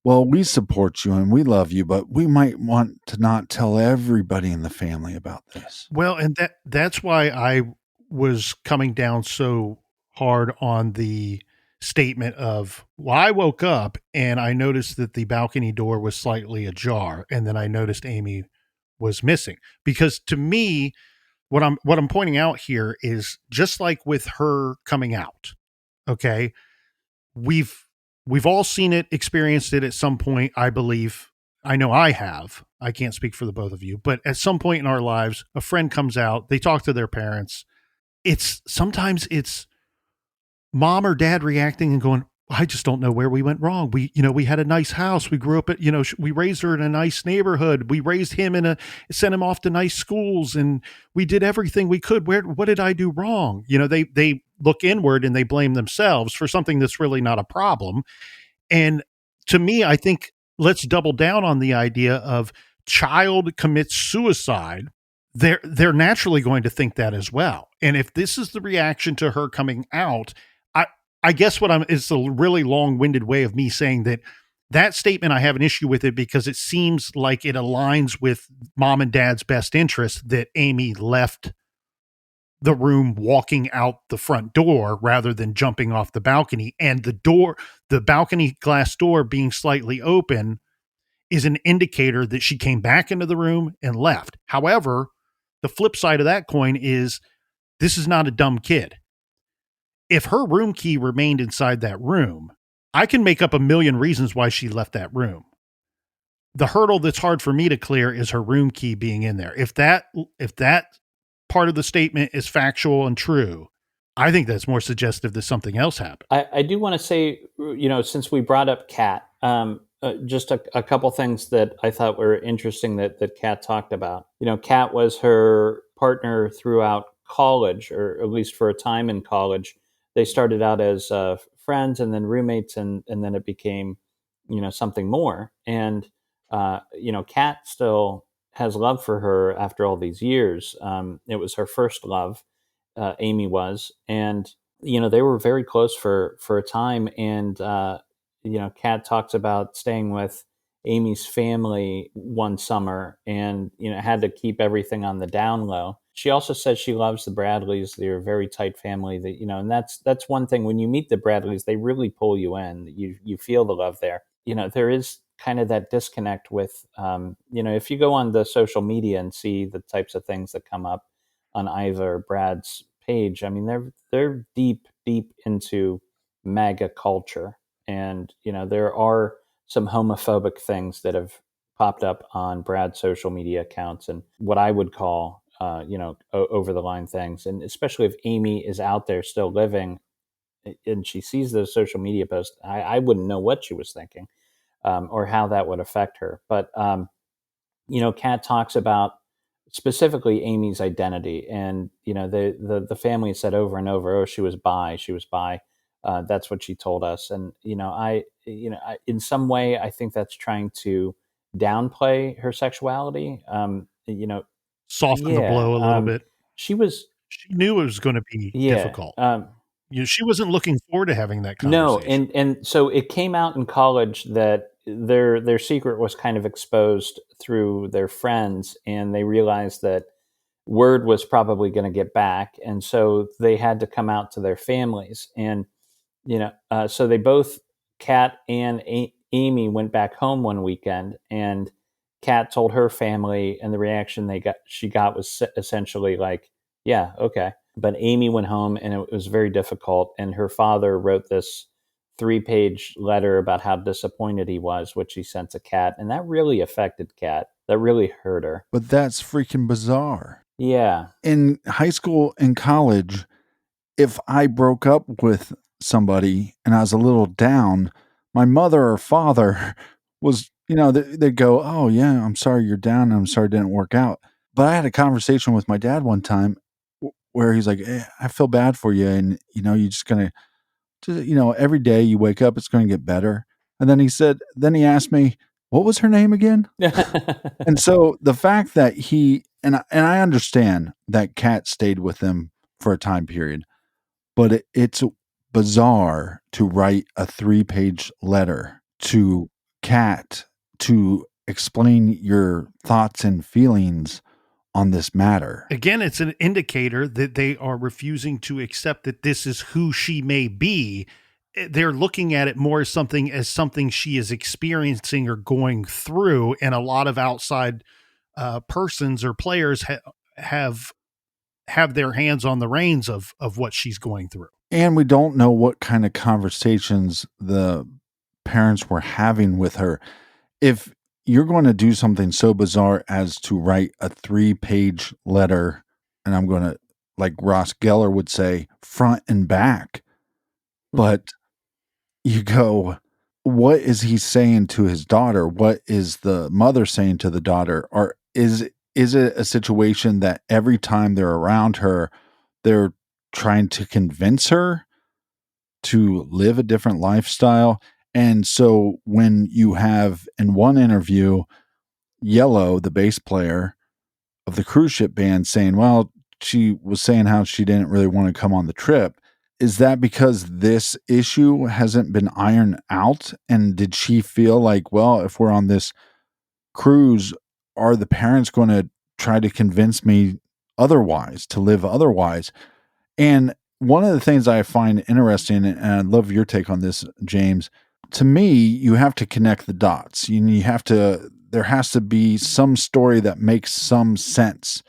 well, we support you and we love you, but we might want to not tell everybody in the family about this. Well, and that's why I was coming down so hard on the statement of, well, I woke up and I noticed that the balcony door was slightly ajar, and then I noticed Amy was missing. Because to me, what I'm pointing out here is, just like with her coming out, okay, we've all seen it, experienced it at some point, I believe. I know I have. I can't speak for the both of you, but at some point in our lives, a friend comes out, they talk to their parents. Sometimes it's mom or dad reacting and going, I just don't know where we went wrong. We had a nice house. We grew up at, we raised her in a nice neighborhood. We raised him sent him off to nice schools, and we did everything we could. What did I do wrong? They look inward and they blame themselves for something that's really not a problem. And to me, I think, let's double down on the idea of child commits suicide. They're naturally going to think that as well. And if this is the reaction to her coming out, I guess it's a really long-winded way of me saying that statement, I have an issue with it, because it seems like it aligns with mom and dad's best interest that Amy left the room walking out the front door rather than jumping off the balcony. And the balcony glass door being slightly open is an indicator that she came back into the room and left. However, the flip side of that coin is, this is not a dumb kid. If her room key remained inside that room, I can make up a million reasons why she left that room. The hurdle that's hard for me to clear is her room key being in there. If that part of the statement is factual and true, I think that's more suggestive that something else happened. I do want to say, since we brought up Kat, just a couple things that I thought were interesting that Kat talked about. Kat was her partner throughout college, or at least for a time in college. They started out as friends and then roommates, and then it became, something more. And, Kat still has love for her after all these years. It was her first love, Amy was. And, they were very close for a time. And, Kat talks about staying with Amy's family one summer, and had to keep everything on the down low. She also says she loves the Bradleys. They're a very tight family. That and that's one thing. When you meet the Bradleys, they really pull you in. You feel the love there. There is kind of that disconnect with if you go on the social media and see the types of things that come up on Iva or Brad's page. I mean, they're deep into MAGA culture, and there are some homophobic things that have popped up on Brad's social media accounts, and what I would call over the line things. And especially if Amy is out there still living and she sees those social media posts, I wouldn't know what she was thinking, or how that would affect her. But Kat talks about specifically Amy's identity, and the family said over and over, "Oh, she was bi, she was bi." That's what she told us, and in some way, I think that's trying to downplay her sexuality. Soften the Yeah, blow a little bit. she was, She knew it was going to be yeah. difficult. She wasn't looking forward to having that No, conversation. and so it came out in college that their secret was kind of exposed through their friends, and they realized that word was probably going to get back, and so they had to come out to their families. And so they both, Kat and Amy, went back home one weekend, and Kat told her family, and the reaction she got was essentially like, "Yeah, okay." But Amy went home, and it was very difficult. And her father wrote this 3-page letter about how disappointed he was, which he sent to Kat, and that really affected Kat. That really hurt her. But that's freaking bizarre. Yeah. In high school and college, if I broke up with somebody and I was a little down, my mother or father was, they'd go, "Oh, yeah, I'm sorry you're down. I'm sorry it didn't work out." But I had a conversation with my dad one time where he's like, "I feel bad for you. And, you're just going to, every day you wake up, it's going to get better." And then he asked me, "What was her name again?" And so the fact that and I understand that Kat stayed with them for a time period, but it's bizarre to write a 3-page letter to Kat to explain your thoughts and feelings on this matter. Again, it's an indicator that they are refusing to accept that this is who she may be. They're looking at it more as something she is experiencing or going through, and a lot of outside persons or players have their hands on the reins of what she's going through. And we don't know what kind of conversations the parents were having with her. If you're going to do something so bizarre as to write a 3-page letter, and I'm going to, like Ross Geller would say, front and back, but you go, what is he saying to his daughter? What is the mother saying to the daughter? Or is it a situation that every time they're around her, they're trying to convince her to live a different lifestyle? And so when you have in one interview, Yellow, the bass player of the cruise ship band, saying, well, she was saying how she didn't really want to come on the trip. Is that because this issue hasn't been ironed out? And did she feel like, well, if we're on this cruise, are the parents going to try to convince me otherwise, to live otherwise? And one of the things I find interesting, and I'd love your take on this, James, to me, you have to connect the dots. There has to be some story that makes some sense.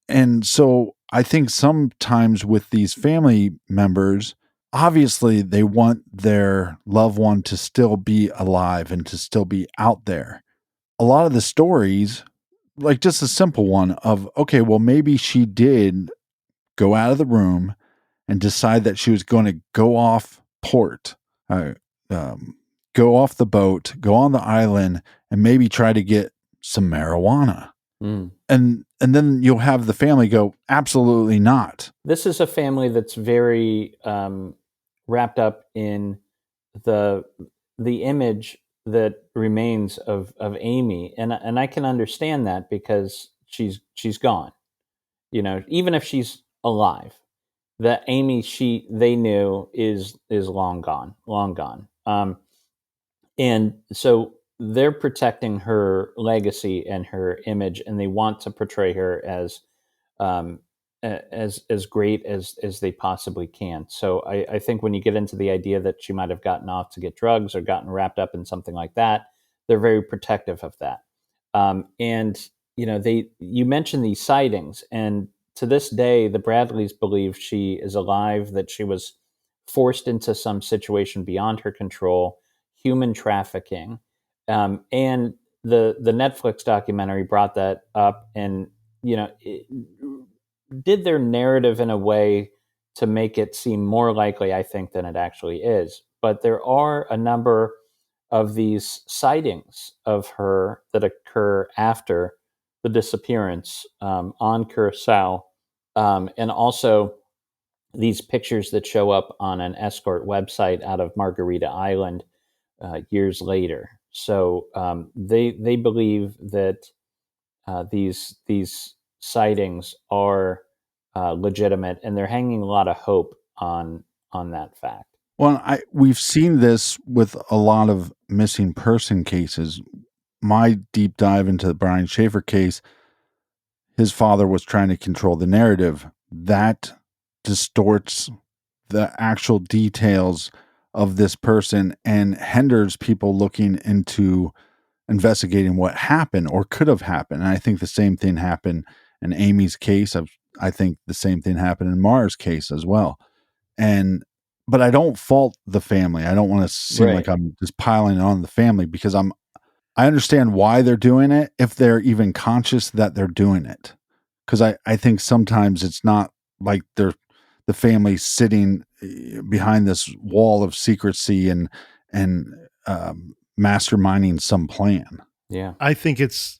And so I think sometimes with these family members, obviously they want their loved one to still be alive and to still be out there. A lot of the stories, like just a simple one of, okay, well, maybe she did go out of the room and decide that she was going to go off port, uh, go off the boat, go on the island, and maybe try to get some marijuana. And then you'll have the family go, absolutely not. This is a family that's very wrapped up in the image that remains of Amy, and I can understand that because she's gone. Even if she's alive, the Amy they knew is long gone, long gone. And so they're protecting her legacy and her image, and they want to portray her as um, as great as they possibly can. So I think when you get into the idea that she might have gotten off to get drugs or gotten wrapped up in something like that, they're very protective of that. And you mentioned these sightings, and to this day, the Bradleys believe she is alive, that she was forced into some situation beyond her control, human trafficking, and the Netflix documentary brought that up, and it did their narrative in a way to make it seem more likely, I think, than it actually is. But there are a number of these sightings of her that occur after the disappearance on Curacao, and also these pictures that show up on an escort website out of Margarita Island years later. So they believe that these sightings are legitimate, and they're hanging a lot of hope on that fact. Well, we've seen this with a lot of missing person cases. My deep dive into the Brian Schaefer case, his father was trying to control the narrative. That distorts the actual details of this person and hinders people looking into investigating what happened or could have happened. And I think the same thing happened in Amy's case. I think the same thing happened in Mara's case as well. But I don't fault the family. I don't want to seem like I'm just piling on the family, because I understand why they're doing it, if they're even conscious that they're doing it. Because I think sometimes it's not like the family sitting behind this wall of secrecy and masterminding some plan. Yeah. I think it's,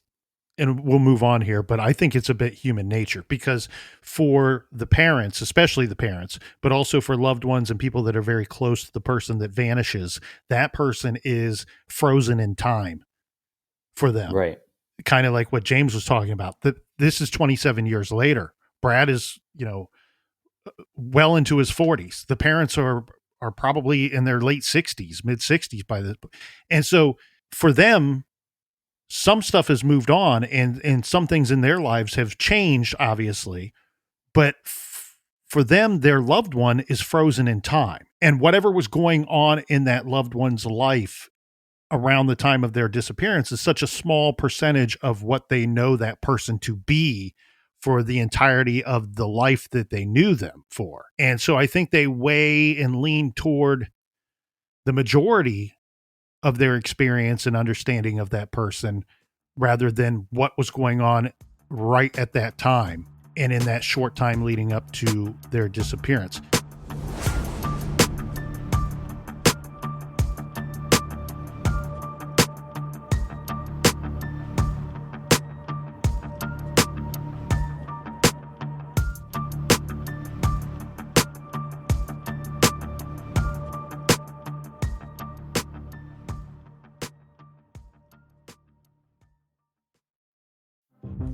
and we'll move on here, but I think it's a bit human nature, because for the parents, especially the parents, but also for loved ones and people that are very close to the person that vanishes, that person is frozen in time for them. Right. Kind of like what James was talking about. That this is 27 years later. Brad is, well into his 40s. The parents are probably in their late 60s, mid 60s by this. And so for them, some stuff has moved on, and some things in their lives have changed, obviously, but for them, their loved one is frozen in time, and whatever was going on in that loved one's life around the time of their disappearance is such a small percentage of what they know that person to be for the entirety of the life that they knew them for. And so I think they weigh and lean toward the majority of their experience and understanding of that person rather than what was going on right at that time and in that short time leading up to their disappearance.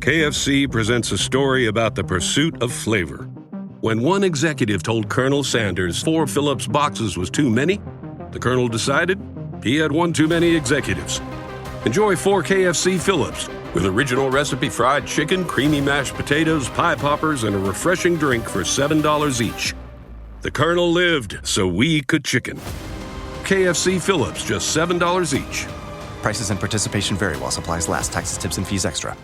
KFC presents a story about the pursuit of flavor. When one executive told Colonel Sanders 4 Phillips boxes was too many, the Colonel decided he had one too many executives. Enjoy 4 KFC Phillips with original recipe fried chicken, creamy mashed potatoes, pie poppers, and a refreshing drink for $7 each. The Colonel lived so we could chicken. KFC Phillips, just $7 each. Prices and participation vary while supplies last. Taxes, tips, and fees extra.